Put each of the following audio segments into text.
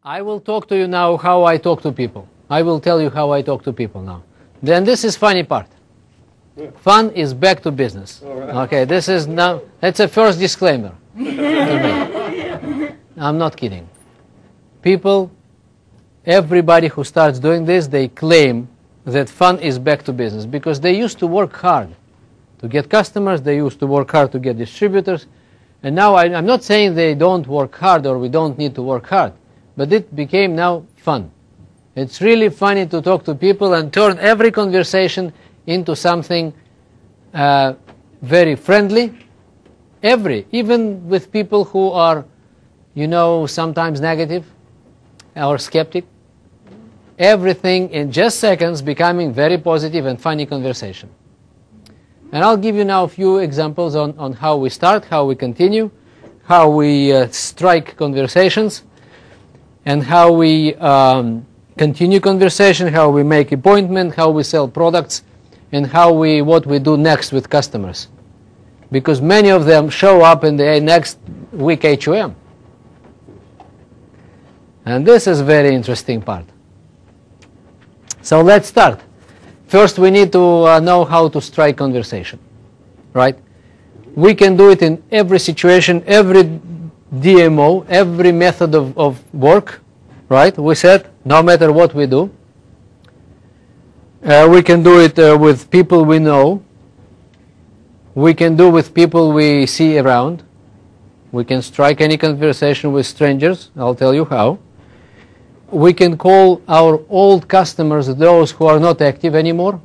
I will talk to you now how I talk to people. I will tell you how I talk to people now. Then this is funny part. Fun is back to business. Okay, this is now, that's a first disclaimer to me. I'm not kidding. People, everybody who starts doing this, they claim that fun is back to business because they used to work hard to get customers, they used to work hard to get distributors, and now I'm not saying they don't work hard or we don't need to work hard, but it became now fun. It's really funny to talk to people and turn every conversation into something very friendly. Even with people who are, you know, sometimes negative or skeptic. Everything in just seconds becoming very positive and funny conversation. And I'll give you now a few examples on how we start, how we continue, how we strike conversations, and how we continue conversation, how we make appointment, how we sell products, and what we do next with customers. Because many of them show up in the next week HOM. And this is very interesting part. So let's start. First we need to know how to strike conversation, right? We can do it in every situation, every DMO, every method of work, right? We said no matter what we do. We can do it with people we know. We can do with people we see around. We can strike any conversation with strangers. I'll tell you how. We can call our old customers those who are not active anymore,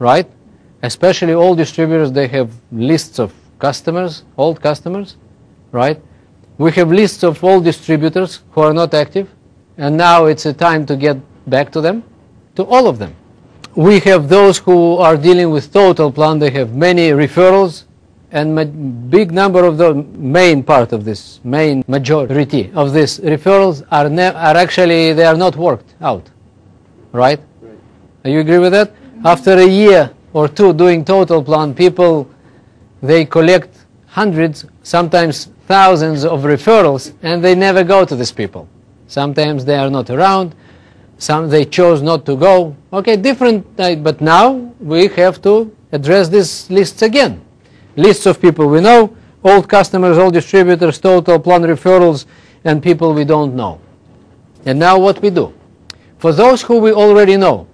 right? Especially old distributors, they have lists of customers, old customers, right? We have lists of old distributors who are not active, and now it's a time to get back to them, to all of them. We have those who are dealing with total plan. They have many referrals, and big number of the main part of this, main majority of these referrals are actually, they are not worked out, right? Do you agree with that? After a year or two doing total plan, people, they collect hundreds, sometimes thousands of referrals, and they never go to these people. Sometimes they are not around. Some they chose not to go. Okay, different, but now we have to address these lists again. Lists of people we know, old customers, old distributors, total plan referrals, and people we don't know. And now what we do? For those who we already know,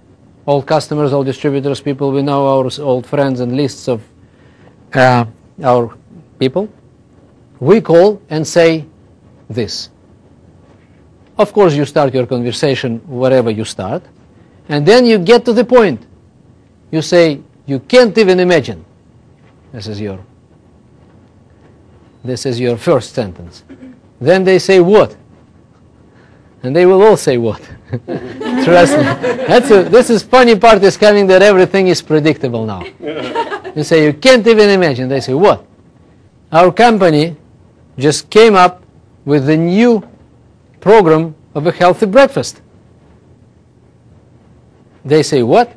old customers, old distributors, people we know, our old friends, and lists of our people, we call and say this. Of course, you start your conversation wherever you start, and then you get to the point. You say, you can't even imagine. This is your first sentence. Then they say what? And they will all say what? Trust me. This is funny part is coming, that everything is predictable now. You say, you can't even imagine. They say, what? Our company just came up with a new program of a healthy breakfast. They say what?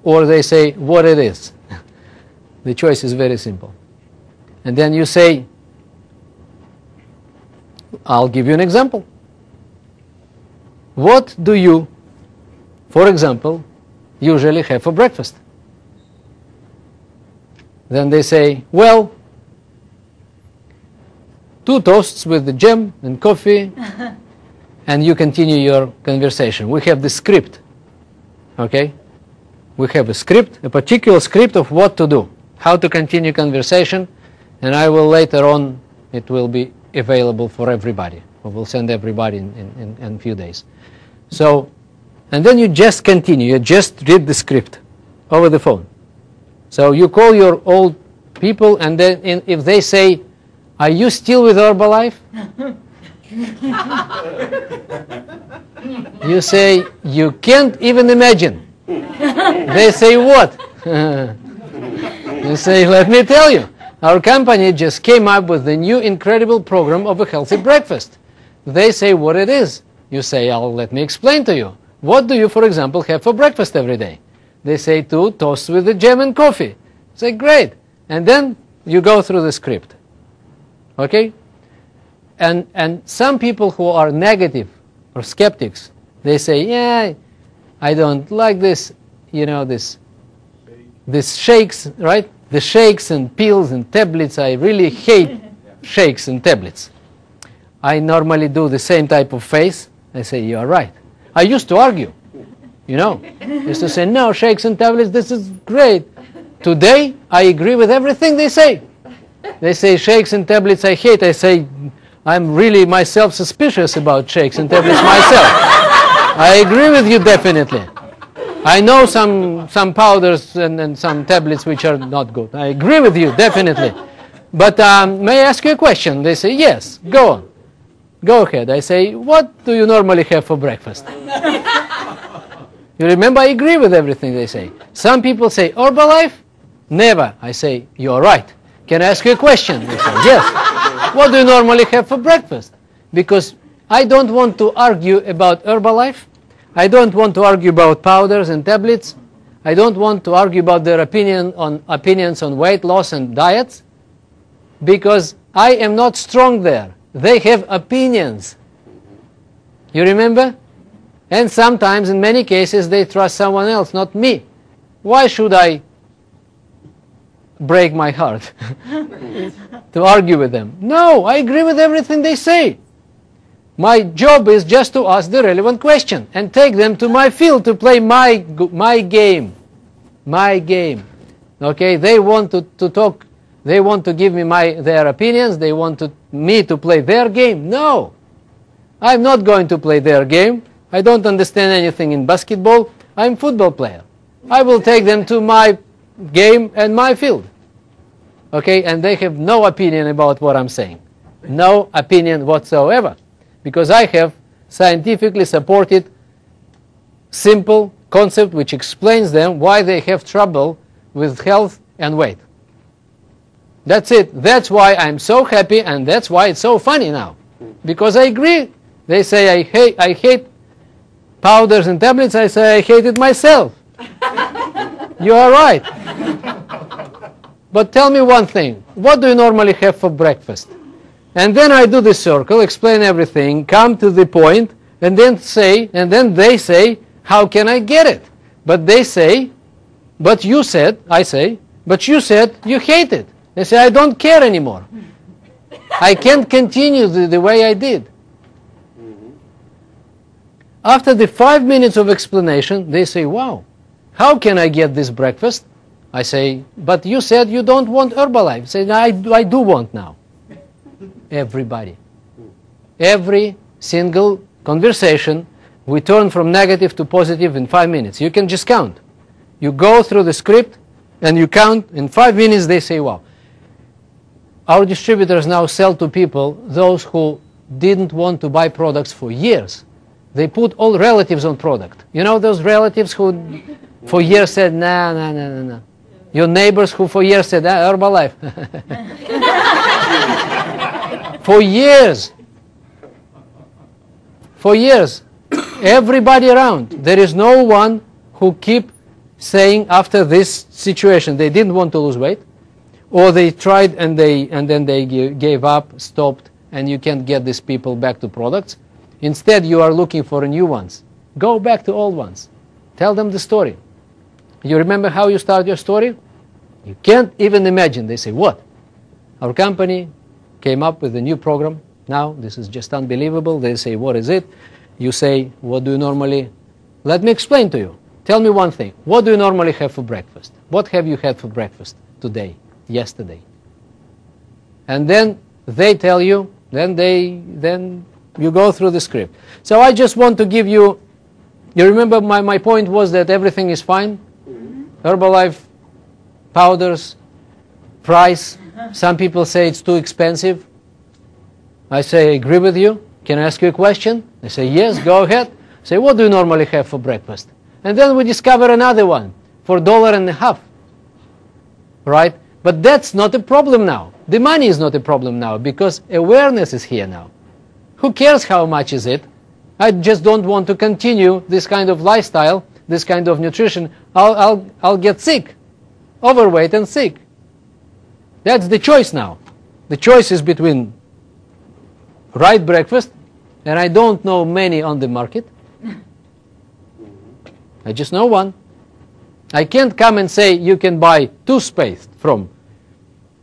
Or they say what it is. The choice is very simple. And then you say, I'll give you an example. What do you, for example, usually have for breakfast? Then they say, well, 2 toasts with the jam and coffee, and you continue your conversation. We have the script, okay? We have a script, a particular script of what to do, how to continue conversation, and I will later on, it will be available for everybody. We will send everybody in a few days. So, and then you just continue, you just read the script over the phone. So you call your old people, and then if they say, are you still with Herbalife? You say, you can't even imagine. They say, what? You say, let me tell you. Our company just came up with a new incredible program of a healthy breakfast. They say what it is. You say, let me explain to you. What do you, for example, have for breakfast every day? They say 2 toasts with the jam and coffee. Say, great. And then you go through the script. Okay? And some people who are negative or skeptics, they say, yeah, I don't like this, you know, this shakes, right? The shakes and pills and tablets, I really hate shakes and tablets. I normally do the same type of face. I say, you are right. I used to argue, you know. I used to say, no, shakes and tablets, this is great. Today, I agree with everything they say. They say shakes and tablets I hate. I say, I'm really myself suspicious about shakes and tablets myself. I agree with you definitely. I know some powders and some tablets which are not good. I agree with you definitely. But may I ask you a question? They say, yes, go on. Go ahead. I say, what do you normally have for breakfast? You remember, I agree with everything they say. Some people say, Herbalife? Never. I say, you're right. Can I ask you a question? They say, yes. What do you normally have for breakfast? Because I don't want to argue about Herbalife. I don't want to argue about powders and tablets. I don't want to argue about their opinions on weight loss and diets, because I am not strong there. They have opinions. You remember? And sometimes, in many cases, they trust someone else, not me. Why should I break my heart to argue with them? No, I agree with everything they say. My job is just to ask the relevant question and take them to my field to play my game. My game. Okay, they want to talk, they want to give me their opinions, they want me to play their game. No, I'm not going to play their game. I don't understand anything in basketball. I'm a football player. I will take them to my game and my field. Okay, and they have no opinion about what I'm saying. No opinion whatsoever. Because I have scientifically supported simple concept which explains them why they have trouble with health and weight. That's it. That's why I'm so happy, and that's why it's so funny now. Because I agree. They say I hate powders and tablets. I say I hate it myself. You are right. But tell me one thing. What do you normally have for breakfast? And then I do the circle, explain everything, come to the point, and then they say, how can I get it? But they say, but you said, I say, but you said you hate it. They say, I don't care anymore. I can't continue the way I did. After the 5 minutes of explanation, they say, wow, how can I get this breakfast? I say, but you said you don't want Herbalife. Say, no, I do want now. Everybody. Every single conversation, we turn from negative to positive in 5 minutes. You can just count. You go through the script and you count. In 5 minutes they say, wow. Our distributors now sell to people, those who didn't want to buy products for years. They put all relatives on product. You know those relatives who for years said, no. Your neighbors who for years said, Herbalife. For years. For years. Everybody around. There is no one who keep saying after this situation they didn't want to lose weight, or they tried and then they gave up, stopped, and you can't get these people back to products. Instead, you are looking for new ones. Go back to old ones. Tell them the story. You remember how you start your story? You can't even imagine. They say, what? Our company came up with a new program. Now, this is just unbelievable. They say, what is it? You say, what do you normally... Let me explain to you. Tell me one thing. What do you normally have for breakfast? What have you had for breakfast today, yesterday? And then they tell you, then you go through the script. So I just want to give you... You remember my point was that everything is fine? Herbalife, powders, price. Some people say it's too expensive. I say, I agree with you. Can I ask you a question? They say, yes, go ahead. I say, what do you normally have for breakfast? And then we discover another one for $1.50. Right? But that's not a problem now. The money is not a problem now because awareness is here now. Who cares how much is it? I just don't want to continue this kind of lifestyle, this kind of nutrition. I'll get sick, overweight and sick. That's the choice now. The choice is between right breakfast, and I don't know many on the market. I just know one. I can't come and say you can buy toothpaste from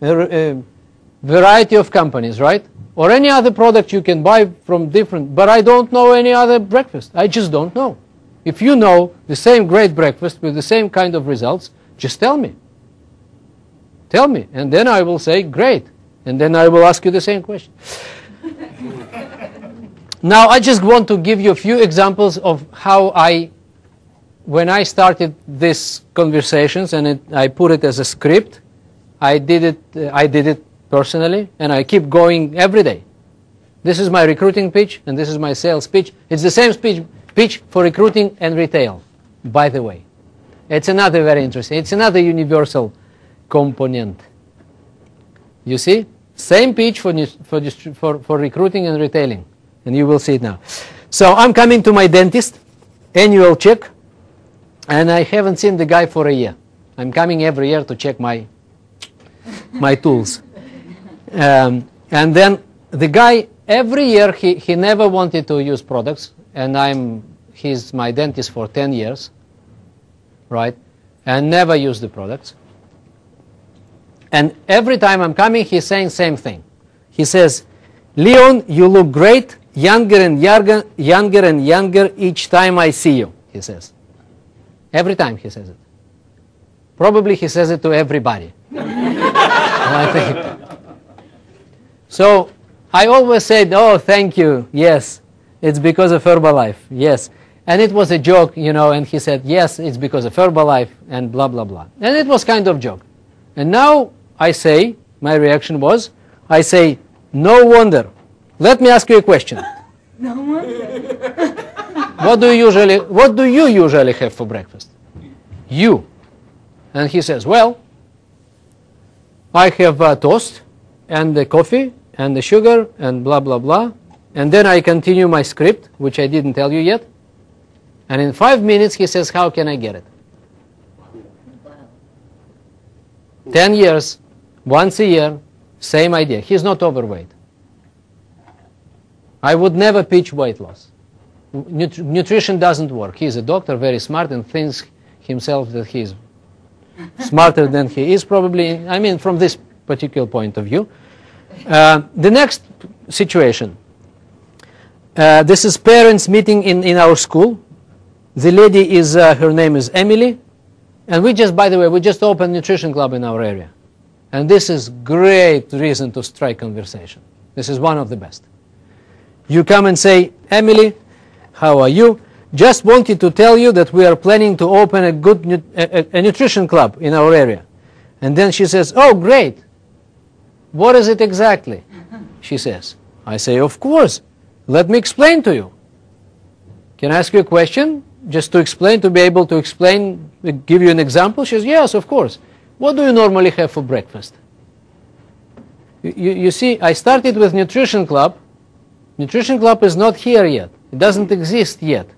a variety of companies, right? Or any other product you can buy from different, but I don't know any other breakfast. I just don't know. If you know the same great breakfast with the same kind of results, just tell me. Tell me, and then I will say, great. And then I will ask you the same question. Now, I just want to give you a few examples of how when I started these conversations, and I put it as a script, I did it personally, and I keep going every day. This is my recruiting pitch, and this is my sales pitch. It's the same pitch for recruiting and retail, by the way. It's another very interesting. It's another universal component. You see? Same pitch for recruiting and retailing. And you will see it now. So I'm coming to my dentist, annual check, and I haven't seen the guy for a year. I'm coming every year to check my tools. And then the guy, every year, he never wanted to use products, and he's my dentist for 10 years, right, and never used the products. And every time I'm coming, he's saying same thing. He says, Leon, you look great, younger and younger each time I see you, he says. Every time he says it. Probably he says it to everybody. So I always said, oh, thank you, yes, it's because of Herbalife, yes. And it was a joke, you know, and he said, yes, it's because of Herbalife, and blah, blah, blah. And it was kind of joke. And now I say, my reaction was, I say, no wonder. Let me ask you a question. No wonder. What do you usually have for breakfast? You. And he says, well, I have toast and the coffee and the sugar and blah, blah, blah. And then I continue my script, which I didn't tell you yet. And in 5 minutes, he says, how can I get it? 10 years, once a year, same idea. He's not overweight. I would never pitch weight loss. Nutrition doesn't work. He's a doctor, very smart, and thinks himself that he's smarter than he is, probably, I mean, from this particular point of view. The next situation. This is parents meeting in our school. The lady is, her name is Emily. And we just, by the way, we just opened a nutrition club in our area. And this is great reason to strike conversation. This is one of the best. You come and say, Emily, how are you? Just wanted to tell you that we are planning to open a nutrition club in our area. And then she says, oh, great. What is it exactly? She says. I say, of course. Let me explain to you. Can I ask you a question? Just to explain, to be able to explain, give you an example? She says, yes, of course. What do you normally have for breakfast? You see, I started with Nutrition Club. Nutrition Club is not here yet. It doesn't exist yet.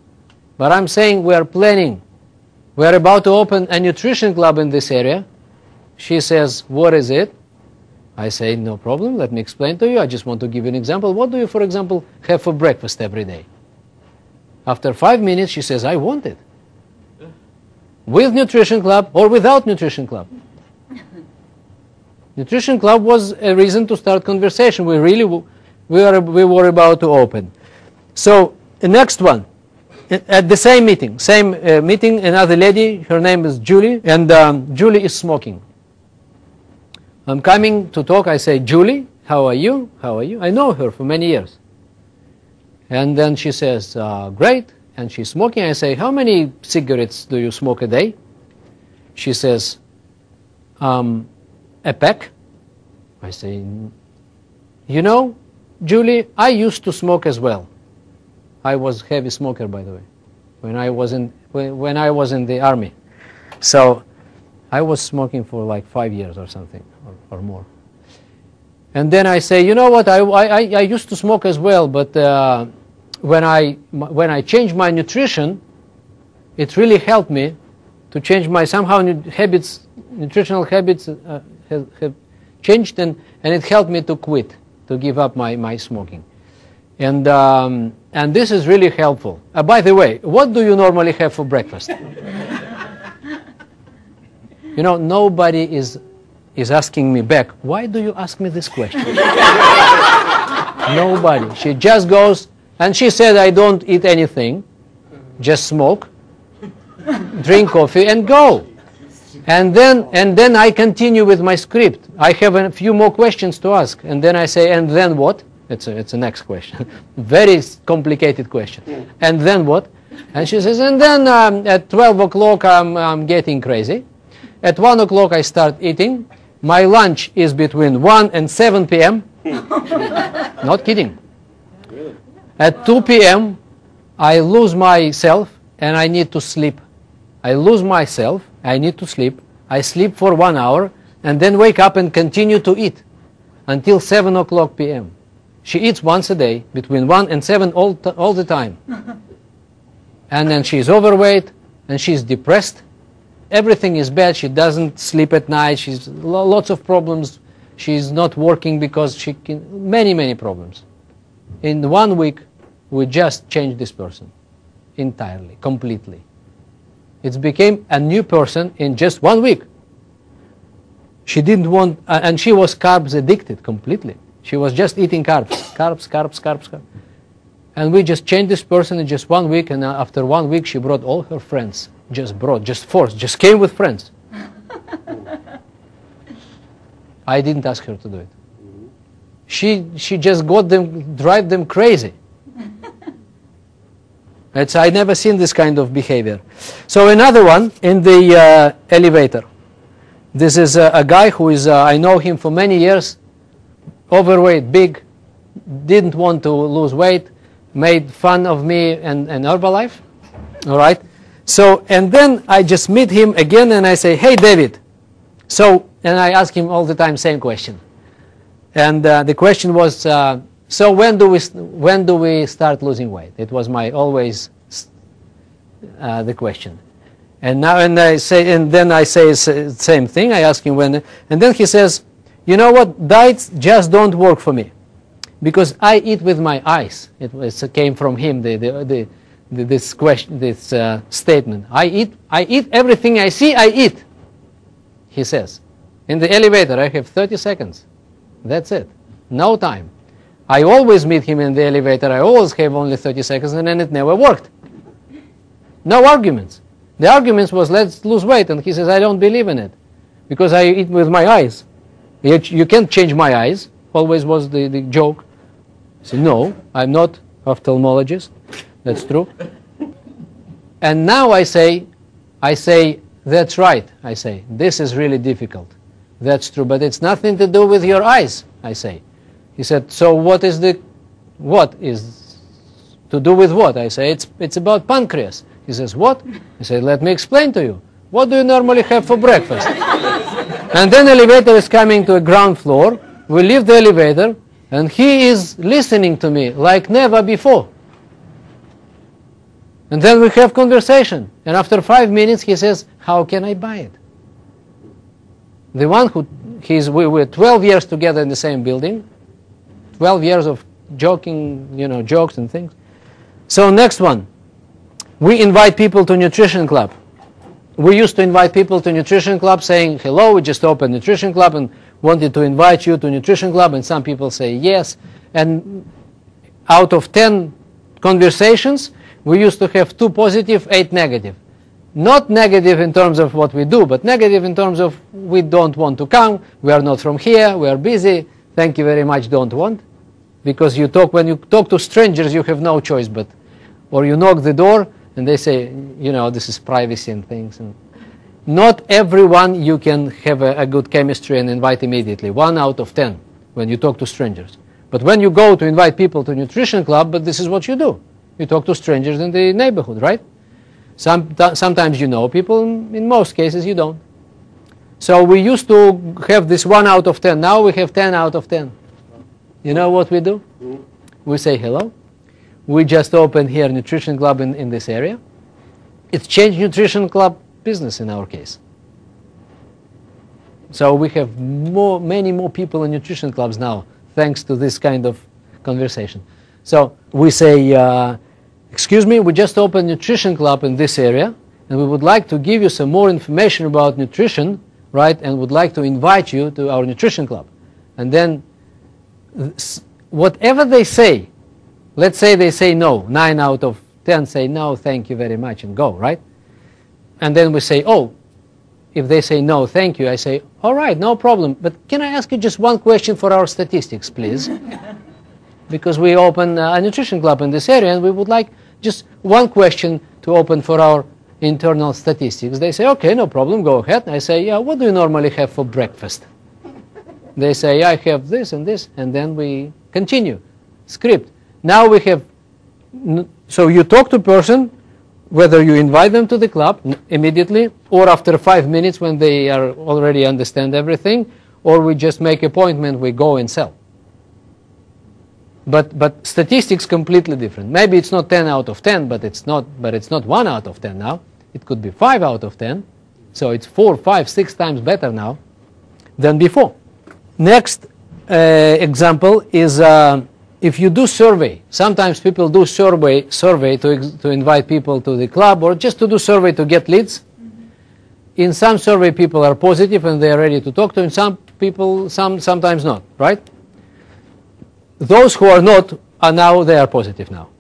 But I'm saying we are planning. We are about to open a nutrition club in this area. She says, what is it? I say, no problem. Let me explain to you. I just want to give you an example. What do you, for example, have for breakfast every day? After 5 minutes, she says, I want it. With Nutrition Club or without Nutrition Club. Nutrition Club was a reason to start conversation. We were about to open. So the next one, at the same meeting, another lady, her name is Julie, and Julie is smoking. I'm coming to talk. I say, Julie, how are you? How are you? I know her for many years. And then she says, great. And she's smoking. I say, how many cigarettes do you smoke a day? She says, a pack. I say, you know, Julie, I used to smoke as well. I was a heavy smoker, by the way, when I was in the army. So I was smoking for like 5 years or something, or more. And then I say, you know what, I used to smoke as well, but when I changed my nutrition, it really helped me to change my nutritional habits have changed, and it helped me to quit, to give up my smoking. And this is really helpful. By the way, what do you normally have for breakfast? You know, nobody is asking me back, why do you ask me this question? Nobody. She just goes, and she said, I don't eat anything, just smoke, drink coffee, and go. And then I continue with my script. I have a few more questions to ask, and then I say, and then what? It's a next question. Very complicated question. And then what? And she says, and then at 12 o'clock I'm getting crazy. At 1 o'clock I start eating. My lunch is between 1 and 7 p.m. Not kidding. Really? At 2 p.m. I lose myself and I need to sleep. I lose myself, I need to sleep. I sleep for 1 hour and then wake up and continue to eat until 7 o'clock p.m. She eats once a day, between 1 and 7 all the time. And then she's overweight and she's depressed. Everything is bad. She doesn't sleep at night. She's lots of problems. She's not working because she can, many problems. In 1 week, we just changed this person entirely, completely. It became a new person in just 1 week. She didn't want, and she was carbs addicted completely. She was just eating carbs. And we just changed this person in just 1 week, and after 1 week she brought all her friends. Just came with friends. I didn't ask her to do it. She just got them, drive them crazy. I never seen this kind of behavior. So another one in the elevator. This is a guy who is, I know him for many years, overweight, big, didn't want to lose weight, made fun of me and Herbalife. All right. So, and then I just meet him again and I say, hey, David. So, and I ask him all the time, same question. And the question was, so when do we start losing weight? It was my always the question. And now, and then I say same thing. I ask him when, and then he says, you know what? Diets just don't work for me, because I eat with my eyes. It came from him. This question, this statement. I eat everything I see. I eat. He says, in the elevator, I have 30 seconds. That's it. No time. I always meet him in the elevator. I always have only 30 seconds, and then it never worked. No arguments. The arguments was, let's lose weight, and he says, I don't believe in it, because I eat with my eyes. You can't change my eyes. Always was the joke. I said, no, I'm not ophthalmologist. That's true. And now I say, that's right. I say, this is really difficult. That's true, but it's nothing to do with your eyes, I say. He said, so what is to do with what? I say, it's about pancreas. He says, what? I say, let me explain to you. What do you normally have for breakfast? And then the elevator is coming to a ground floor. We leave the elevator, and he is listening to me like never before. And then we have conversation. And after 5 minutes, he says, how can I buy it? The one we were 12 years together in the same building, 12 years of joking, jokes and things. So next one, we invite people to nutrition club. We used to invite people to nutrition club saying, hello, we just opened nutrition club and wanted to invite you to nutrition club, and some people say yes. And out of 10 conversations, we used to have 2 positive, 8 negative. Not negative in terms of what we do, but negative in terms of we don't want to come, we are not from here, we are busy, thank you very much, don't want. Because when you talk to strangers, you have no choice but, or you knock the door and they say, this is privacy and things. And not everyone you can have a good chemistry and invite immediately, 1 out of 10 when you talk to strangers. But when you go to invite people to nutrition club, but this is what you do. You talk to strangers in the neighborhood, right? Sometimes you know people, in most cases you don't. So we used to have this 1 out of 10. Now we have 10 out of 10. You know what we do? We say hello. We just opened here nutrition club in this area. It's changed nutrition club business in our case. So we have many more people in nutrition clubs now, thanks to this kind of conversation. So we say, excuse me, we just opened nutrition club in this area, and we would like to give you some more information about nutrition, right, and would like to invite you to our nutrition club. And then whatever they say, let's say they say no, 9 out of 10 say no, thank you very much, and go, right? And then we say, oh, if they say no, thank you, I say, all right, no problem, but can I ask you just one question for our statistics, please? Because we open a nutrition club in this area, and we would like just one question to open for our internal statistics. They say, okay, no problem, go ahead. I say, yeah, what do you normally have for breakfast? They say, I have this, and then we continue. Script. Now we have, so you talk to a person, whether you invite them to the club immediately, or after 5 minutes when they are already understand everything, or we just make appointment, we go and sell. But statistics completely different. Maybe it's not 10 out of 10, but it's not 1 out of 10 now. It could be 5 out of 10. So it's 4, 5, 6 times better now than before. Next example is if you do survey. Sometimes people do survey to invite people to the club, or just to do survey to get leads. In some survey, people are positive and they are ready to talk to. In some people, sometimes not, right? Those who are not are now, they are positive now.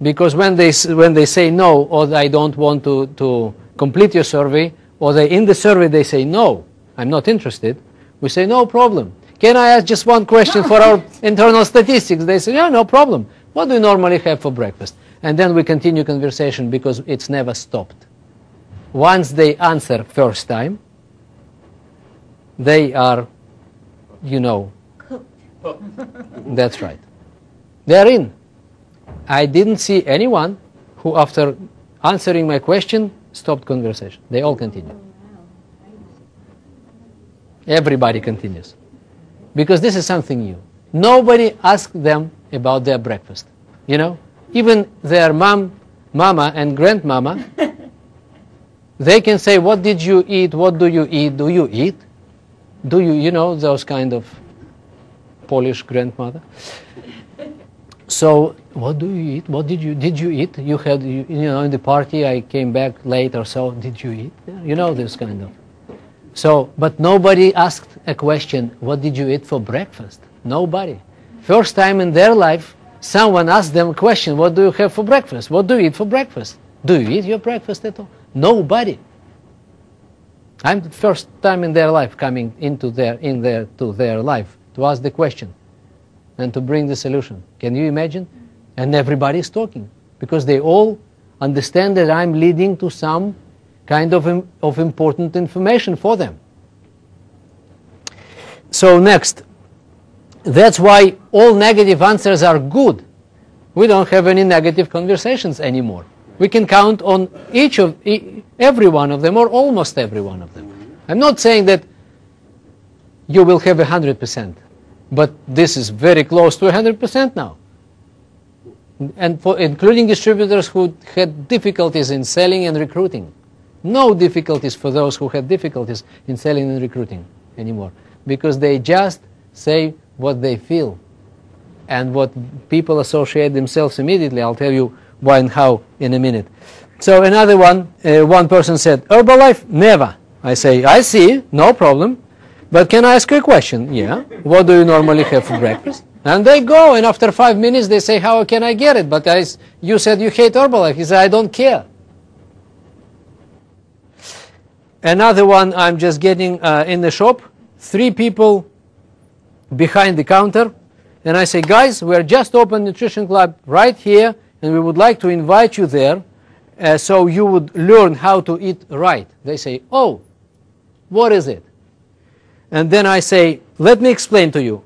Because when they say no, or I don't want to complete your survey, or in the survey they say no, I'm not interested, we say no problem. Can I ask just one question for our internal statistics? They say, yeah, no problem. What do you normally have for breakfast? And then we continue conversation because it's never stopped. Once they answer first time, they are, you know, that's right. They're in. I didn't see anyone who, after answering my question, stopped conversation. They all continue. Everybody continues. Because this is something new. Nobody asked them about their breakfast. You know, even their mama and grandmama, they can say, what did you eat? What do you eat? Do you eat? Do you, you know, those kind of Polish grandmother. So, what do you eat? What did you eat? You had, you know, in the party, I came back late or so. Did you eat? You know, this kind of. So, but nobody asked a question, what did you eat for breakfast? Nobody. First time in their life, someone asked them a question, what do you have for breakfast? What do you eat for breakfast? Do you eat your breakfast at all? Nobody. I'm the first time in their life coming into their life to ask the question and to bring the solution. Can you imagine? And everybody is talking because they all understand that I'm leading to some kind of important information for them. So next, that's why all negative answers are good. We don't have any negative conversations anymore. We can count on every one of them, or almost every one of them. I'm not saying that you will have 100%, but this is very close to 100% now. And including distributors who had difficulties in selling and recruiting. No difficulties for those who had difficulties in selling and recruiting anymore, because they just say what they feel and what people associate themselves immediately. I'll tell you why and how in a minute. So another one, one person said, Herbalife? Never. I say, I see, no problem. But can I ask you a question? Yeah. What do you normally have for breakfast? And they go, and after 5 minutes they say, how can I get it? But you said you hate Herbalife. He said, I don't care. Another one, I'm just getting in the shop, 3 people behind the counter, and I say, guys, we're just opened nutrition club right here, and we would like to invite you there, so you would learn how to eat right. They say, oh, what is it? And then I say, let me explain to you.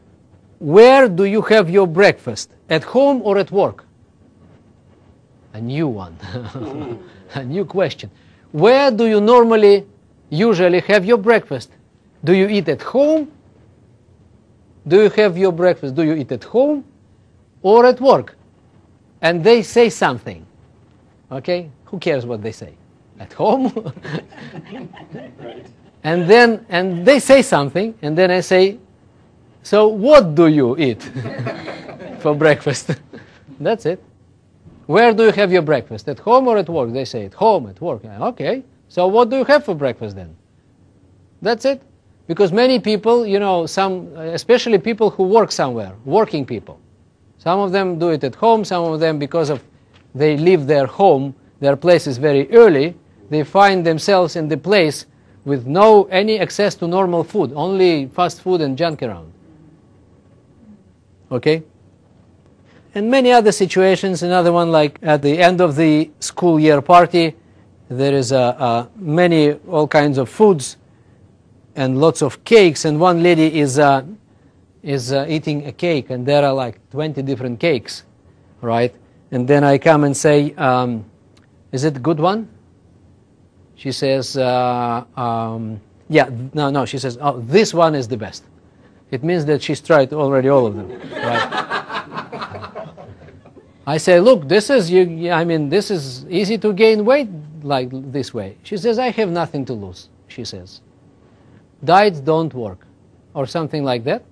Where do you have your breakfast? At home or at work? A new one. A new question. Where do you usually have your breakfast? Do you eat at home? Do you have your breakfast? Do you eat at home or at work? And they say something. Okay? Who cares what they say? At home? And they say something, and then I say, so what do you eat for breakfast? That's it. Where do you have your breakfast? At home or at work? They say at home, at work. Okay. So what do you have for breakfast then? That's it. Because many people, you know, especially people who work somewhere, working people, some of them do it at home, some of them because of they leave their home, their place is very early, they find themselves in the place with no any access to normal food, only fast food and junk around. Okay? And many other situations, another one like at the end of the school year party, there is all kinds of foods and lots of cakes, and one lady is eating a cake, and there are like 20 different cakes, right? And then I come and say, is it a good one? She says, yeah, no, she says, oh, this one is the best. It means that she's tried already all of them, right? I say, look, this is this is easy to gain weight like this way. She says, I have nothing to lose, she says. Diets don't work, or something like that.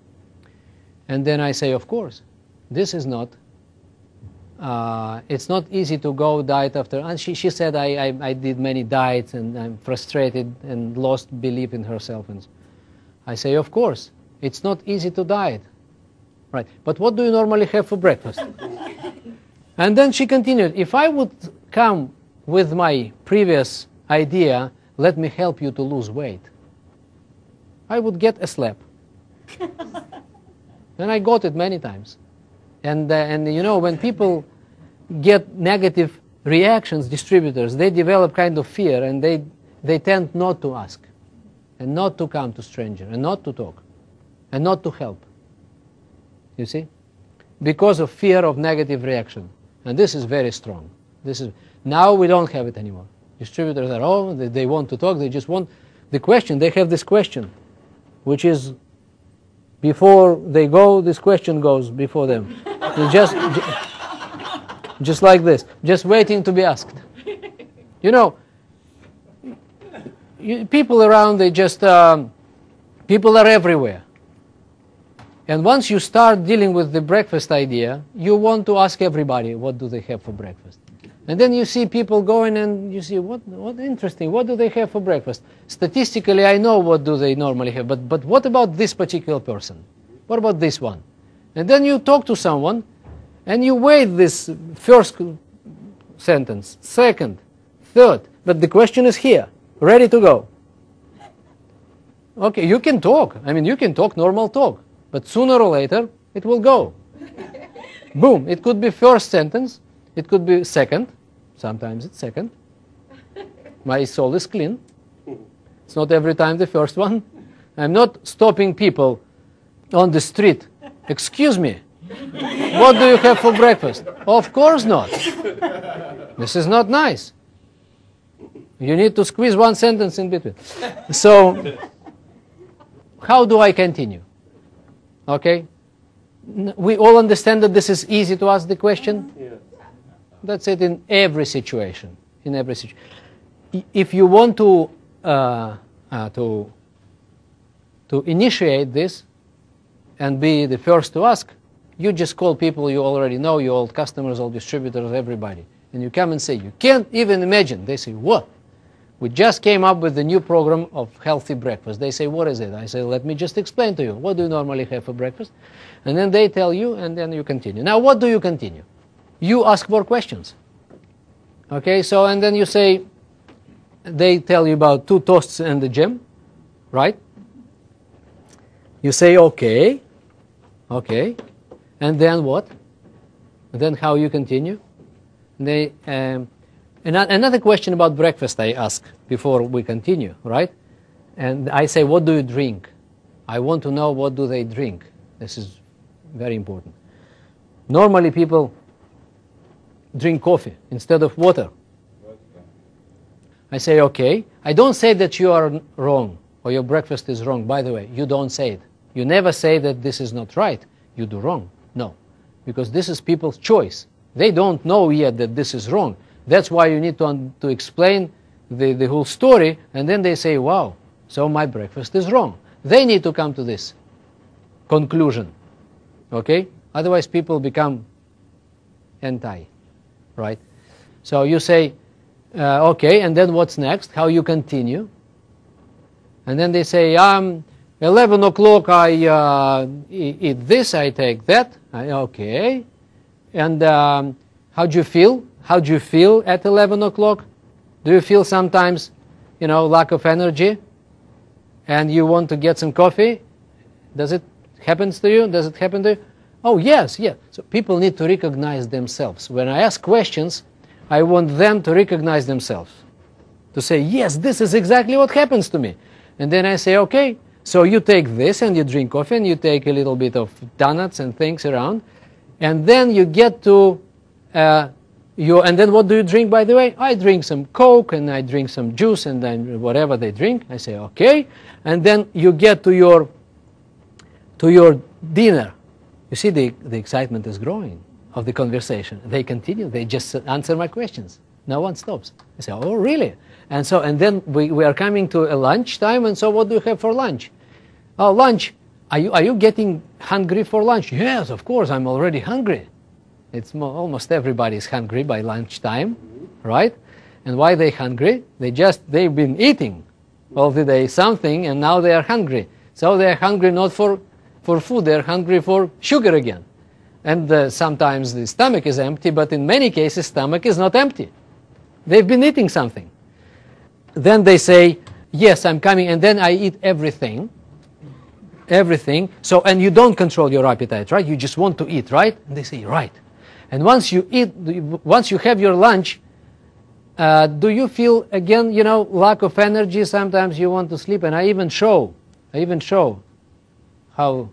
And then I say, of course, this is not, it's not easy to go diet after, and she said, I did many diets and I'm frustrated and lost belief in herself. And I say, of course, it's not easy to diet, right? But what do you normally have for breakfast? And then she continued, if I would come with my previous idea, let me help you to lose weight, I would get a slap. And I got it many times. And you know, when people get negative reactions, distributors, they develop kind of fear, and they tend not to ask, and not to come to stranger, and not to talk, and not to help. You see? Because of fear of negative reaction. And this is very strong. Now we don't have it anymore. Distributors are, oh, they want to talk, they just want the question. They have this question, which is, before they go, this question goes before them. Just like this, just waiting to be asked. You know, people around, people are everywhere. And once you start dealing with the breakfast idea, you want to ask everybody, what do they have for breakfast? And then you see people going and you see, what interesting, what do they have for breakfast? Statistically, I know what do they normally have, but what about this particular person? What about this one? And then you talk to someone, and you wait this first sentence, second, third, but the question is here, ready to go. Okay, you can talk. I mean, you can talk normal talk, but sooner or later, it will go. Boom, it could be first sentence, it could be second, sometimes it's second. My soul is clean. It's not every time the first one. I'm not stopping people on the street. Excuse me, what do you have for breakfast? Of course not. This is not nice. You need to squeeze one sentence in between. So, how do I continue? Okay? We all understand that this is easy to ask the question? Yeah. That's it in every situation. In every situation. If you want to initiate this and be the first to ask, you just call people you already know, your old customers, old distributors, everybody. And you come and say, you can't even imagine. They say, what? We just came up with the new program of healthy breakfast. They say, what is it? I say, let me just explain to you. What do you normally have for breakfast? And then they tell you, and then you continue. Now, what do you continue? You ask more questions. Okay, so, and then you say, they tell you about 2 toasts and the jam, right? You say, okay, okay. And then what? And then how you continue? They, another question about breakfast I ask before we continue, right? And I say, what do you drink? I want to know what do they drink. This is very important. Normally people drink coffee instead of water. I say, okay. I don't say that you are wrong or your breakfast is wrong. By the way, you don't say it. You never say that this is not right. You do wrong. No. Because this is people's choice. They don't know yet that this is wrong. That's why you need to explain the whole story, and then they say, wow, so my breakfast is wrong. They need to come to this conclusion. Okay? Otherwise people become anti, right? So you say, okay, and then what's next? How you continue? And then they say, 11 o'clock I eat this, I take that. Okay. And how do you feel? How do you feel at 11 o'clock? Do you feel sometimes, lack of energy? And you want to get some coffee? Does it happen to you? Does it happen to you? Oh, yes, yes. So people need to recognize themselves. When I ask questions, I want them to recognize themselves. To say, yes, this is exactly what happens to me. And then I say, okay, so you take this and you drink coffee and you take a little bit of donuts and things around. And then you get to, and then what do you drink, by the way? I drink some Coke and I drink some juice and then whatever they drink. I say, okay. And then you get to your dinner. You see, the excitement is growing of the conversation. They continue. They just answer my questions. No one stops. I say, oh, really? And then we are coming to a lunch time. And so what do you have for lunch? Oh, lunch. Are you getting hungry for lunch? Yes, of course. I'm already hungry. Almost everybody is hungry by lunchtime, right? And why they hungry? They've been eating all the day something, and now they are hungry. So they are hungry not for food. They are hungry for sugar again. And sometimes the stomach is empty, but in many cases, stomach is not empty. They've been eating something. Then they say, yes, I'm coming, and then I eat everything. Everything. So, and you don't control your appetite, right? You just want to eat, right? And they say, right. And once you eat, once you have your lunch, do you feel again, lack of energy? Sometimes you want to sleep, and I even show how.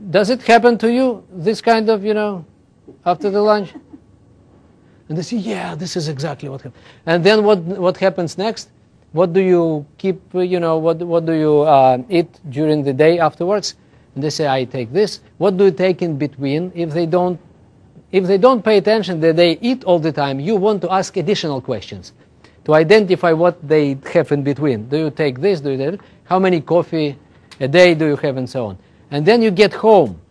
Does it happen to you, this kind of, after the lunch? And they say, yeah, this is exactly what happens. And then what happens next? What do you keep, what do you eat during the day afterwards? And they say, I take this. What do you take in between? If they don't pay attention that they eat all the time, you want to ask additional questions to identify what they have in between. Do you take this? Do you take that? How many coffee a day do you have, and so on? And then you get home.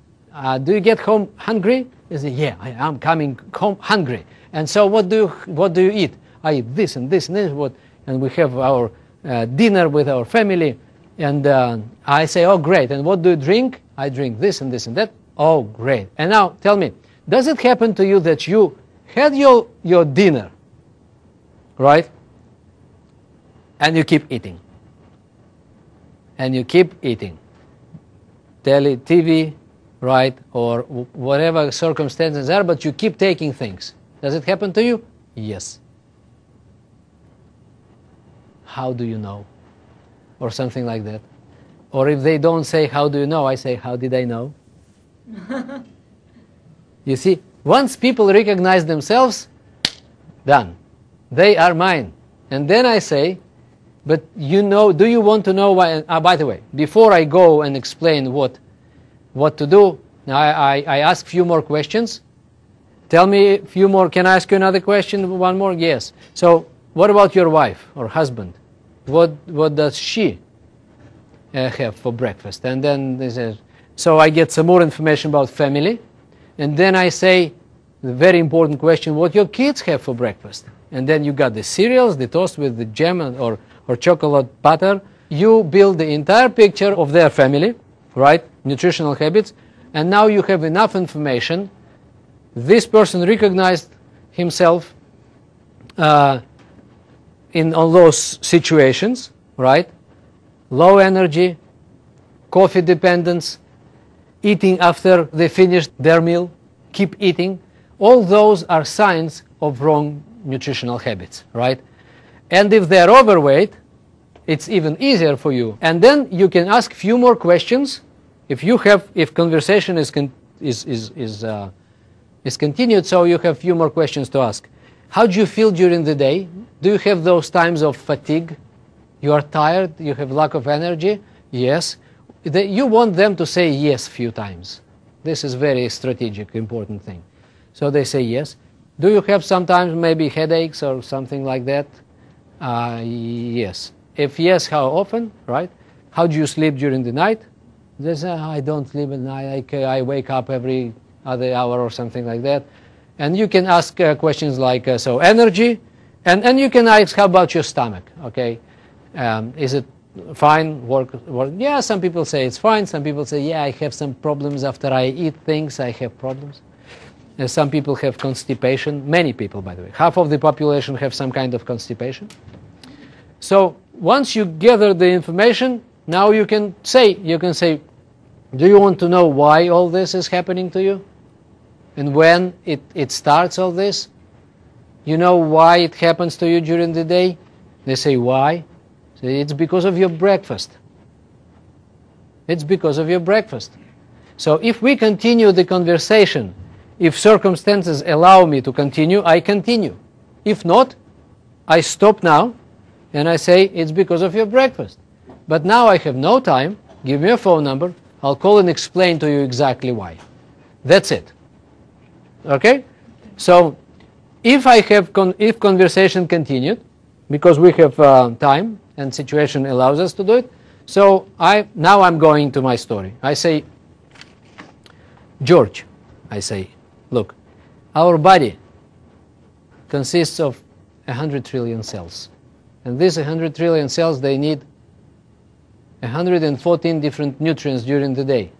Do you get home hungry? You say, yeah, I'm coming home hungry. And so what do you eat? I eat this and this and this. And we have our dinner with our family. And I say, oh, great. And what do you drink? I drink this and this and that. Oh, great. And now tell me, does it happen to you that you had your dinner, right? And you keep eating. And you keep eating. TV, right? Or whatever circumstances are, but you keep taking things. Does it happen to you? Yes. How do you know? Or something like that. Or if they don't say, how do you know? I say, how did I know? You see, once people recognize themselves, done. They are mine. And then I say, but do you want to know why? By the way, before I go and explain what to do, I ask a few more questions. Tell me a few more. Can I ask you another question? One more? Yes. So what about your wife or husband? What does she have for breakfast? And then they say, so I get some more information about family. And then I say, the very important question, what your kids have for breakfast. And then you got the cereals, the toast with the jam or chocolate butter. You build the entire picture of their family, right? Nutritional habits. And now you have enough information. This person recognized himself on those situations, right? Low energy, coffee dependence, eating after they finished their meal, keep eating. All those are signs of wrong nutritional habits, right? And if they're overweight, it's even easier for you. And then you can ask few more questions. If conversation is continued, so you have few more questions to ask. How do you feel during the day? Do you have those times of fatigue? You are tired? You have lack of energy? Yes. You want them to say yes few times. This is very strategic, important thing. So they say yes. Do you have sometimes maybe headaches or something like that? Yes. If yes, how often, right? How do you sleep during the night? They say, I don't sleep at night. I wake up every other hour or something like that. And you can ask questions like, so energy, and you can ask, how about your stomach, okay? Is it fine, work? Yeah, some people say it's fine. Some people say, yeah, I have some problems after I eat things, I have problems. And some people have constipation. Many people, by the way. Half of the population have some kind of constipation. So once you gather the information, now you can say, do you want to know why all this is happening to you? And when it starts all this? You know why it happens to you during the day? They say, why? Say, it's because of your breakfast. It's because of your breakfast. So if we continue the conversation, if circumstances allow me to continue, I continue. If not, I stop now and I say, it's because of your breakfast. But now I have no time. Give me a phone number. I'll call and explain to you exactly why. That's it. Okay? So if if conversation continued, because we have time and situation allows us to do it, so now I'm going to my story. I say, George, I say, look, our body consists of 100 trillion cells. And these 100 trillion cells, they need 114 different nutrients during the day.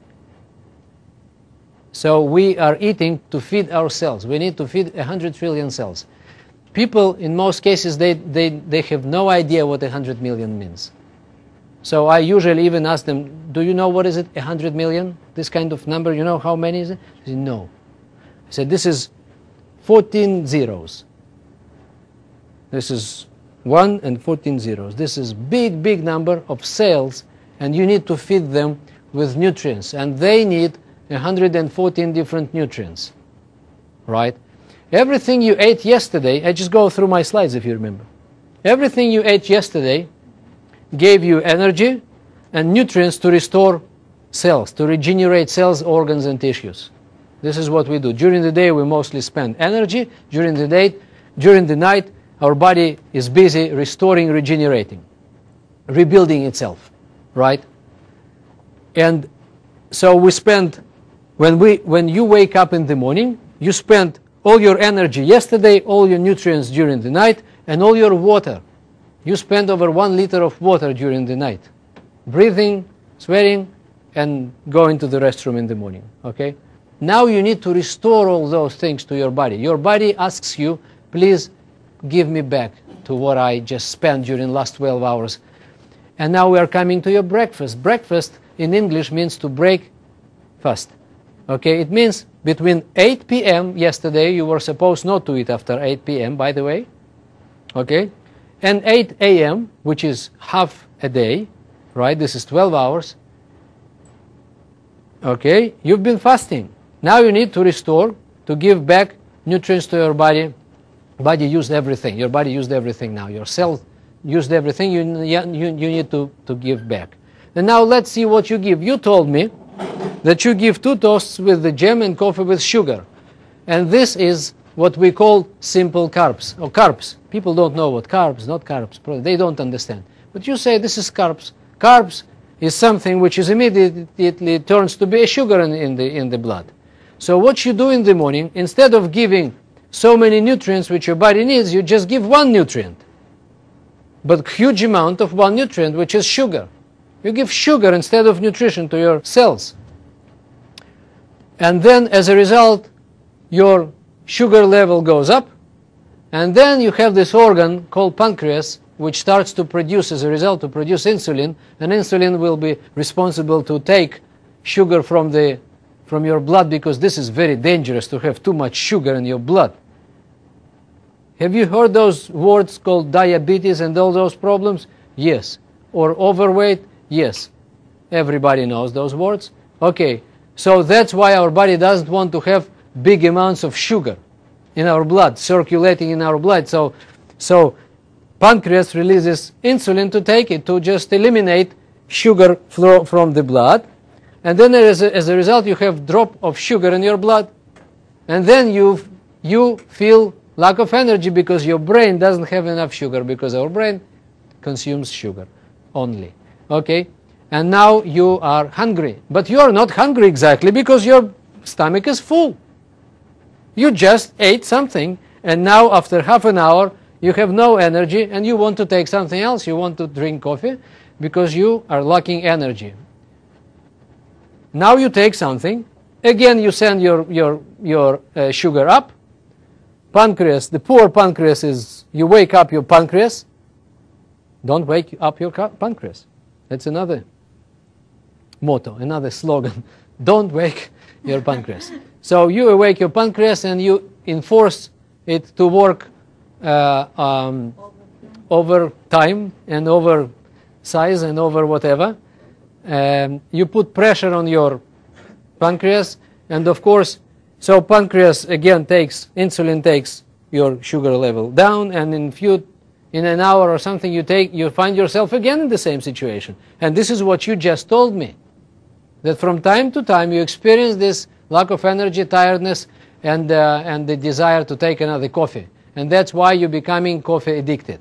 So we are eating to feed ourselves. We need to feed 100 trillion cells. People, in most cases, they have no idea what 100 million means. So I usually even ask them, do you know what is it, 100 million? This kind of number, you know how many is it? They say, no. I said, this is 14 zeros. This is 1 and 14 zeros. This is big, big number of cells, and you need to feed them with nutrients. And they need 114 different nutrients, right? Everything you ate yesterday, I just go through my slides if you remember. Everything you ate yesterday gave you energy and nutrients to restore cells, to regenerate cells, organs, and tissues. This is what we do. During the day, we mostly spend energy. During the night, our body is busy restoring, regenerating, rebuilding itself, right? And so we spend, when you wake up in the morning, you spend all your energy yesterday, all your nutrients during the night, and all your water. You spend over 1 liter of water during the night, breathing, sweating, and going to the restroom in the morning, okay? Now you need to restore all those things to your body. Your body asks you, please give me back to what I just spent during the last 12 hours. And now we are coming to your breakfast. Breakfast in English means to break fast. Okay, it means between 8 p.m. yesterday, you were supposed not to eat after 8 p.m., by the way, okay, and 8 a.m., which is half a day, right? This is 12 hours. Okay, you've been fasting. Now you need to restore, to give back nutrients to your body. Body used everything. Your body used everything now. Your cells used everything. You need to give back. And now let's see what you give. You told me that you give 2 toasts with the jam and coffee with sugar. And this is what we call simple carbs, or carbs. People don't know what carbs, not carbs. They don't understand. But you say this is carbs. Carbs is something which is immediately turns to be a sugar in the blood. So what you do in the morning, instead of giving so many nutrients which your body needs, you just give 1 nutrient. But huge amount of 1 nutrient, which is sugar. You give sugar instead of nutrition to your cells. And then as a result, your sugar level goes up. And then you have this organ called pancreas, which starts to produce, as a result, to produce insulin. And insulin will be responsible to take sugar from your blood, because this is very dangerous to have too much sugar in your blood. Have you heard those words called diabetes and all those problems? Yes. Or overweight? Yes. Everybody knows those words. Okay. So that's why our body doesn't want to have big amounts of sugar in our blood, circulating in our blood. So pancreas releases insulin to take it, to just eliminate sugar flow from the blood. And then as a result, you have drop of sugar in your blood. And then you feel lack of energy because your brain doesn't have enough sugar, because our brain consumes sugar only. Okay? And now you are hungry. But you are not hungry exactly, because your stomach is full. You just ate something, and now after half an hour you have no energy and you want to take something else. You want to drink coffee because you are lacking energy. Now you take something, again you send your sugar up. Pancreas, the poor pancreas is, you wake up your pancreas. Don't wake up your pancreas. That's another motto, another slogan. Don't wake your pancreas. So you awake your pancreas and you enforce it to work over time and over size and over whatever. You put pressure on your pancreas, and of course, so pancreas again insulin takes your sugar level down, and in an hour or something you find yourself again in the same situation. And this is what you just told me, that from time to time you experience this lack of energy, tiredness, and the desire to take another coffee. And that's why you're becoming coffee addicted.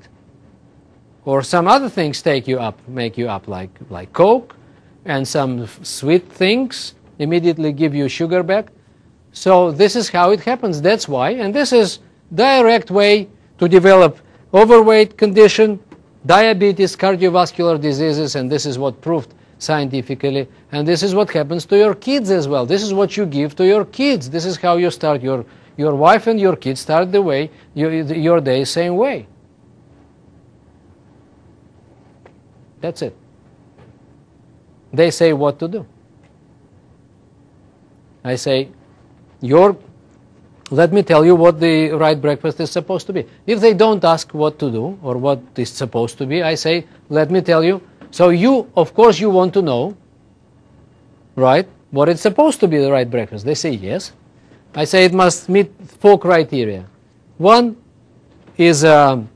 Or some other things make you up, like Coke, and some sweet things immediately give you sugar back. So this is how it happens. That's why, and this is direct way to develop overweight condition, diabetes, cardiovascular diseases, and this is what proved scientifically. And this is what happens to your kids as well. This is what you give to your kids. This is how you start your wife and your kids start your day same way. That's it. They say what to do. I say, let me tell you what the right breakfast is supposed to be. If they don't ask what to do or what is supposed to be, I say, let me tell you. So of course you want to know, right, what it's supposed to be the right breakfast. They say yes. I say it must meet 4 criteria. One is to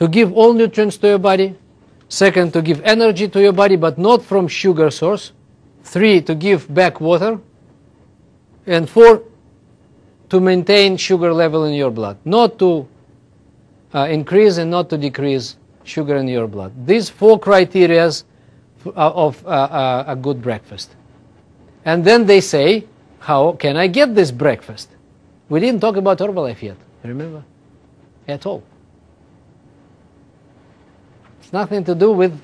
give all nutrients to your body. Second, to give energy to your body, but not from sugar source. 3, to give back water. And 4, to maintain sugar level in your blood. Not to increase and not to decrease sugar in your blood. These 4 criteria of a good breakfast. And then they say, how can I get this breakfast? We didn't talk about Herbalife yet, remember? At all. It's nothing to do with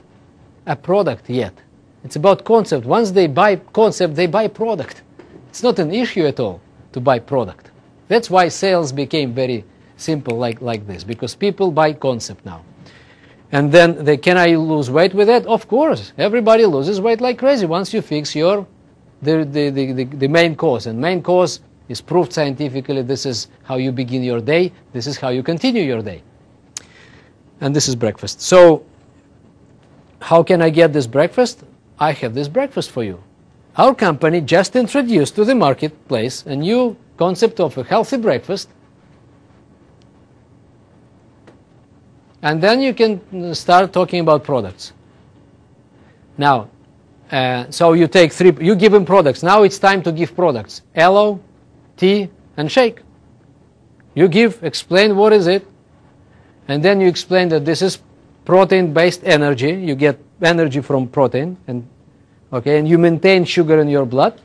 a product yet. It's about concept. Once they buy concept, they buy product. It's not an issue at all to buy product. That's why sales became very simple like this, because people buy concept now. And then can I lose weight with that? Of course. Everybody loses weight like crazy once you fix the main cause. And main cause is proved scientifically. This is how you begin your day. This is how you continue your day. And this is breakfast. So how can I get this breakfast? I have this breakfast for you. Our company just introduced to the marketplace a new concept of a healthy breakfast. And then you can start talking about products. Now, so you take 3, you give them products. Now it's time to give products. Aloe, tea, and shake. You explain what is it, and then you explain that this is protein-based energy. You get energy from protein, and you maintain sugar in your blood.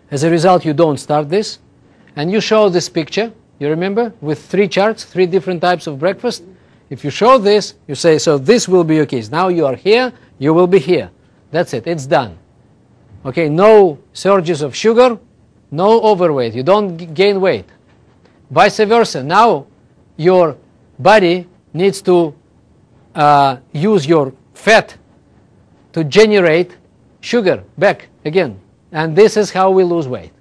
As a result, you don't start this, and you show this picture. You remember, with 3 charts, 3 different types of breakfast. If you show this, you say, so this will be your case. Now you are here, you will be here. That's it, it's done. Okay, no surges of sugar, no overweight. You don't gain weight. Vice versa, now your body needs to use your fat to generate sugar back again. And this is how we lose weight.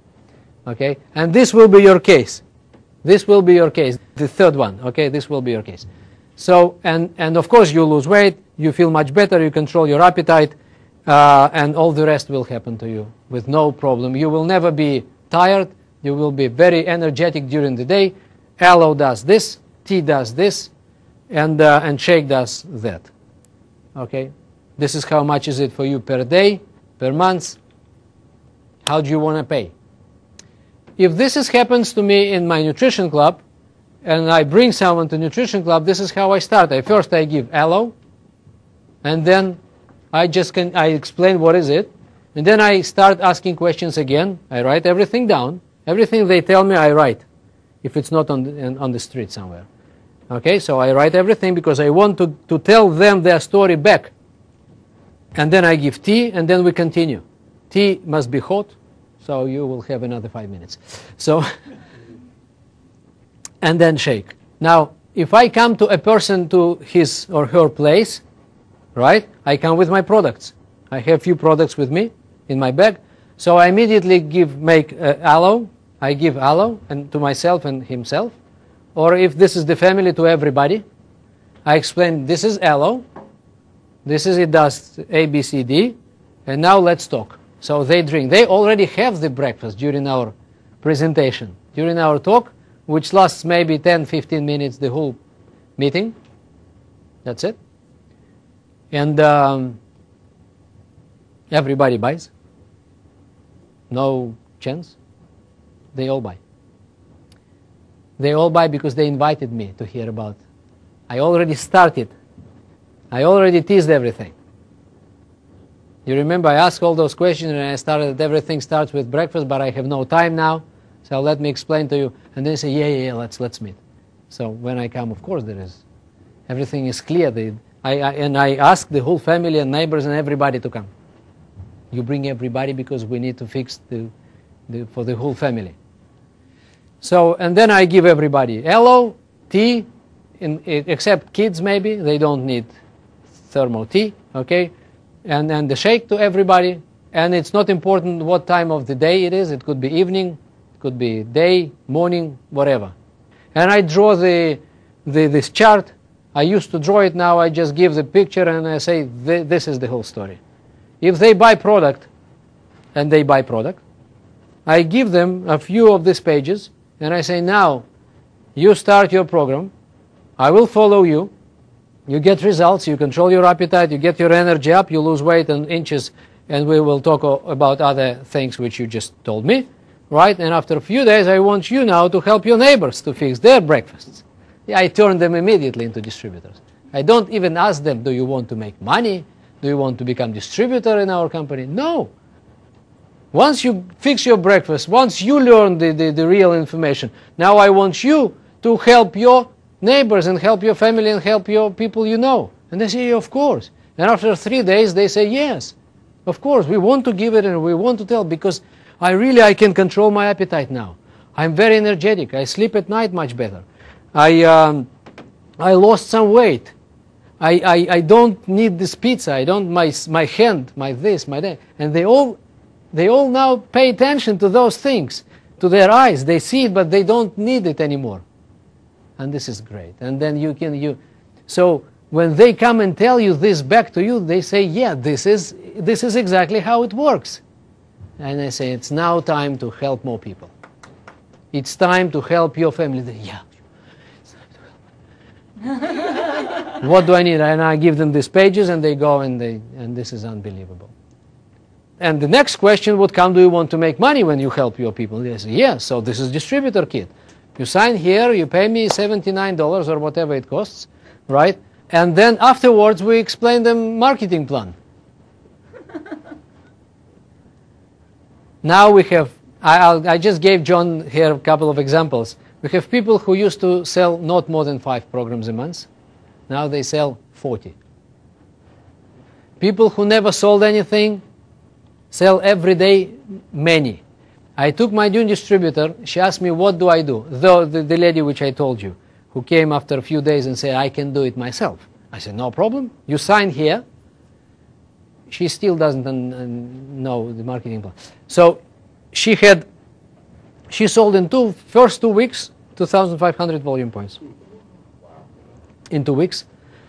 Okay, and this will be your case. This will be your case, the third one. Okay, this will be your case. So, and of course you lose weight, you feel much better, you control your appetite, and all the rest will happen to you with no problem. You will never be tired, you will be very energetic during the day. Aloe does this, tea does this, and shake does that. Okay, this is how much is it for you per day, per month. How do you want to pay? If this happens to me in my nutrition club, and I bring someone to nutrition club, this is how I start. I give aloe, and then I explain what is it, And then I start asking questions again. I write everything down. Everything they tell me, I write, if it's not on the street somewhere. Okay, so I write everything because I want to tell them their story back. And then I give tea, and then we continue. Tea must be hot, so you will have another 5 minutes. So, and then shake. Now, if I come to a person to his or her place, right, I come with my products. I have few products with me in my bag, so I immediately make aloe. I give aloe and to myself and himself. Or if this is the family, to everybody. I explain, this is aloe, this is it does A, B, C, D, and now let's talk. So they drink. They already have the breakfast during our presentation, during our talk, which lasts maybe 10, 15 minutes, the whole meeting. That's it. And everybody buys. No chance. They all buy. They all buy because they invited me to hear about. I already started. I already teased everything. You remember I asked all those questions and I started that everything starts with breakfast, but I have no time now, so let me explain to you. And they say, yeah, let's meet. So when I come, of course there is. Everything is clear. And I ask the whole family and neighbors and everybody to come. You bring everybody because we need to fix for the whole family. So, and then I give everybody aloe, tea, except kids maybe, they don't need thermal tea, okay? And then the shake to everybody, and it's not important what time of the day it is. It could be evening, it could be day, morning, whatever. And I draw this chart. I used to draw it, now I just give the picture and I say, this is the whole story. If they buy product, and they buy product, I give them a few of these pages, and I say, now, you start your program, I will follow you, you get results, you control your appetite, you get your energy up, you lose weight in inches, and we will talk about other things which you just told me, right? And after a few days, I want you now to help your neighbors to fix their breakfasts. Yeah, I turn them immediately into distributors. I don't even ask them, do you want to make money? Do you want to become distributor in our company? No. Once you fix your breakfast, once you learn the real information, now I want you to help your neighbors and help your family and help your people you know. And they say, of course. And after 3 days, they say, yes, of course, we want to give it and we want to tell because I can control my appetite now. I'm very energetic. I sleep at night much better. I lost some weight. I don't need this pizza. I don't, my hand, my this, my that. And they all now pay attention to those things, to their eyes. They see it, but they don't need it anymore. And this is great. And then so when they come and tell you this back to you, they say, yeah, this is exactly how it works. And I say, it's now time to help more people. It's time to help your family. Yeah. What do I need? And I give them these pages and they go and this is unbelievable. And the next question would come, do you want to make money when you help your people? They say, yes, so this is distributor kit. You sign here, you pay me $79 or whatever it costs, right? And then afterwards we explain them marketing plan. Now we have, I just gave John here a couple of examples. We have people who used to sell not more than 5 programs a month. Now they sell 40. People who never sold anything sell every day many. I took my new distributor. She asked me, what do I do? The lady which I told you, who came after a few days and said, I can do it myself. I said, no problem. You sign here. She still doesn't know the marketing plan. So she sold in first 2 weeks, 2,500 volume points. In 2 weeks.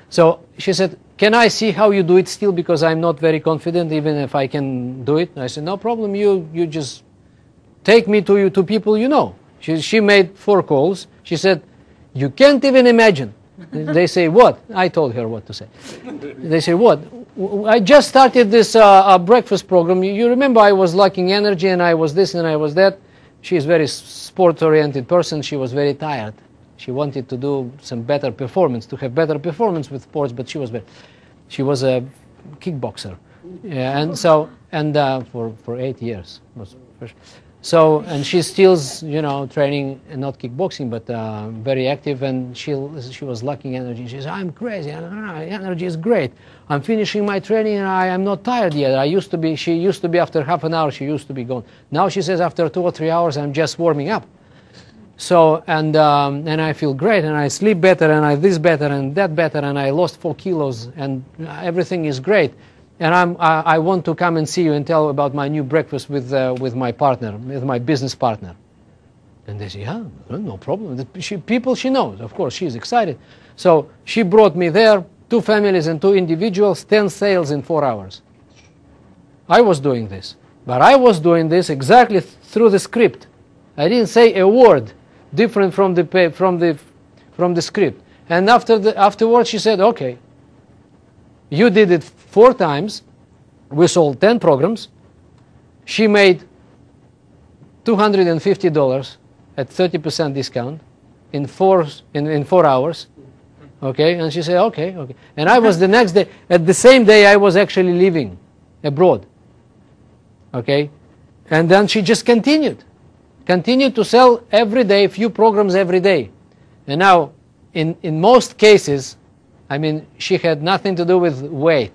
So she said, can I see how you do it still, because I'm not very confident even if I can do it? I said, no problem, you just take me to people you know. She made 4 calls. She said, you can't even imagine. They say, what? I told her what to say. They say, what? I just started this breakfast program. You remember I was lacking energy and I was this and I was that. She's a very sport-oriented person. She was very tired. She wanted to do some better performance, to have better performance with sports, but she was a kickboxer. Yeah, and so, and for 8 years. So, and she's still, you know, training, not kickboxing, but very active, and she was lacking energy. She says, I'm crazy, energy is great. I'm finishing my training and I'm not tired yet. She used to be after half an hour, she used to be gone. Now she says after 2 or 3 hours, I'm just warming up. So, and I feel great, and I sleep better, and I this better, and that better, and I lost 4 kilos, and everything is great. And I want to come and see you and tell about my new breakfast with my partner, with my business partner. And they say, yeah, no problem. People she knows, of course, she's excited. So she brought me there, 2 families and 2 individuals, 10 sales in 4 hours. I was doing this, but I was doing this exactly through the script. I didn't say a word different from the script. And afterwards she said, okay, you did it 4 times. We sold 10 programs. She made $250 at 30% discount in 4 hours. Okay, and she said, okay. And I was the next day, at the same day I was actually leaving abroad. Okay, and then she just continued to sell every day, a few programs every day. And now, in most cases, I mean, she had nothing to do with weight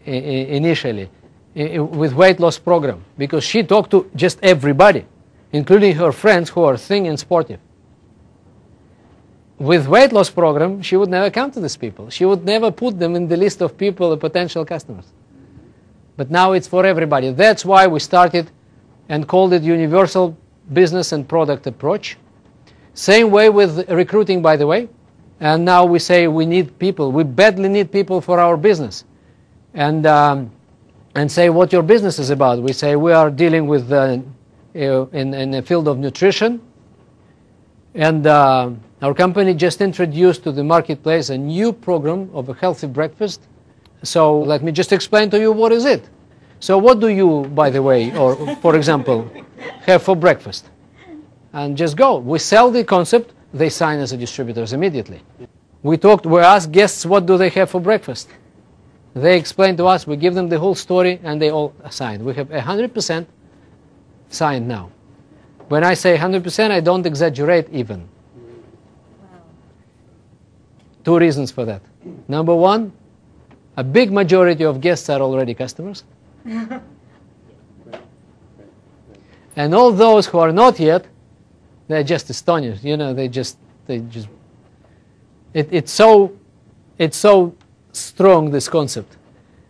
initially, with weight loss program, because she talked to just everybody, including her friends who are thin and sportive. With weight loss program, she would never come to these people. She would never put them in the list of people, potential customers. But now it's for everybody. That's why we started and called it Universal Business and Product Approach. Same way with recruiting, by the way. And now we say we need people. We badly need people for our business. And say what your business is about. We say we are dealing with in the field of nutrition. And our company just introduced to the marketplace a new program of a healthy breakfast. So let me just explain to you what is it. So what do you, by the way, or for example, have for breakfast? And just go. We sell the concept. They sign as a distributors immediately. We ask guests what do they have for breakfast. They explain to us, we give them the whole story, and they all sign. We have 100% signed now. When I say 100%, I don't exaggerate even. Wow. 2 reasons for that. Number 1, a big majority of guests are already customers. And all those who are not yet, they're just astonished. You know, it's so strong, this concept,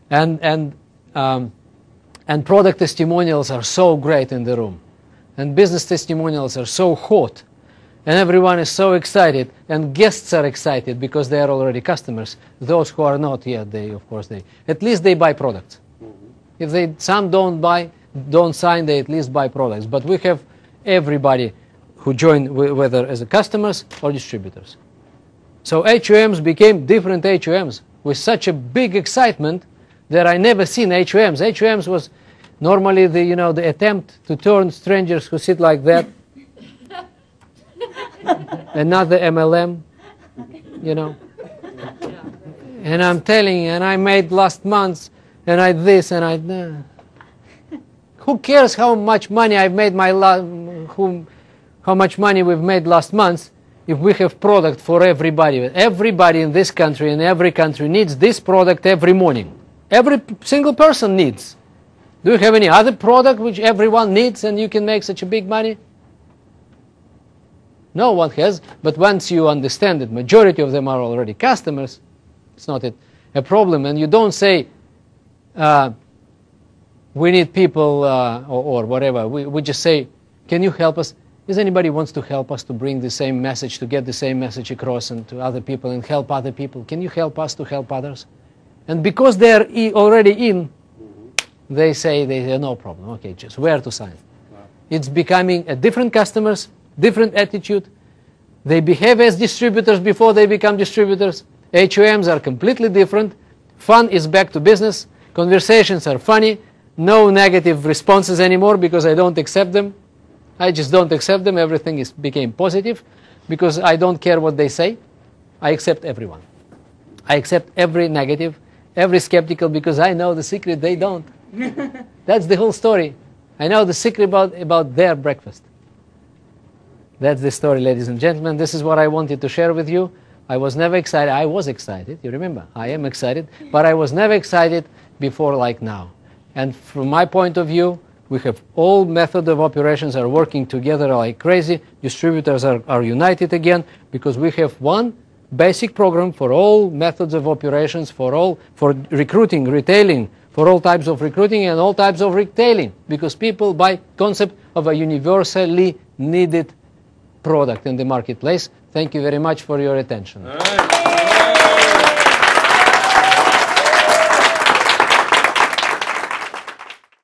and product testimonials are so great in the room, and business testimonials are so hot, and everyone is so excited, and guests are excited because they are already customers. Those who are not yet, at least they buy products. If some don't sign, they at least buy products. But we have everybody who join, whether as customers or distributors. So HOMs became different HOMs with such a big excitement that I never seen HOMs. HOMs was normally the attempt to turn strangers who sit like that, another MLM, And I'm telling you, and I made last month, and I this, and I. Who cares how much money I've made how much money we've made last month if we have product for everybody? Everybody in this country and every country needs this product every morning. Every single person needs. Do you have any other product which everyone needs and you can make such a big money? No one has. But once you understand that majority of them are already customers, it's not a problem. And you don't say, we need people or whatever. We just say, can you help us? Is anybody wants to help us to bring the same message, to get the same message across and to other people and help other people? Can you help us to help others? And because they're already in, they say no problem. Okay, just where to sign. Wow. It's becoming a different customers, different attitude. They behave as distributors before they become distributors. HOMs are completely different. Fun is back to business. Conversations are funny. No negative responses anymore because I don't accept them. I just don't accept them. Everything became positive because I don't care what they say. I accept everyone. I accept every negative every skeptical because I know the secret, they don't. That's the whole story. I know the secret about their breakfast. That's the story, ladies and gentlemen. This is what I wanted to share with you. I was never excited. I was excited. You remember, I am excited. But I was never excited before like now. And from my point of view, we have all methods of operations are working together like crazy. Distributors are united again because we have one basic program for all methods of operations, for recruiting, retailing, for all types of recruiting and all types of retailing, because people buy concept of a universally needed product in the marketplace. Thank you very much for your attention.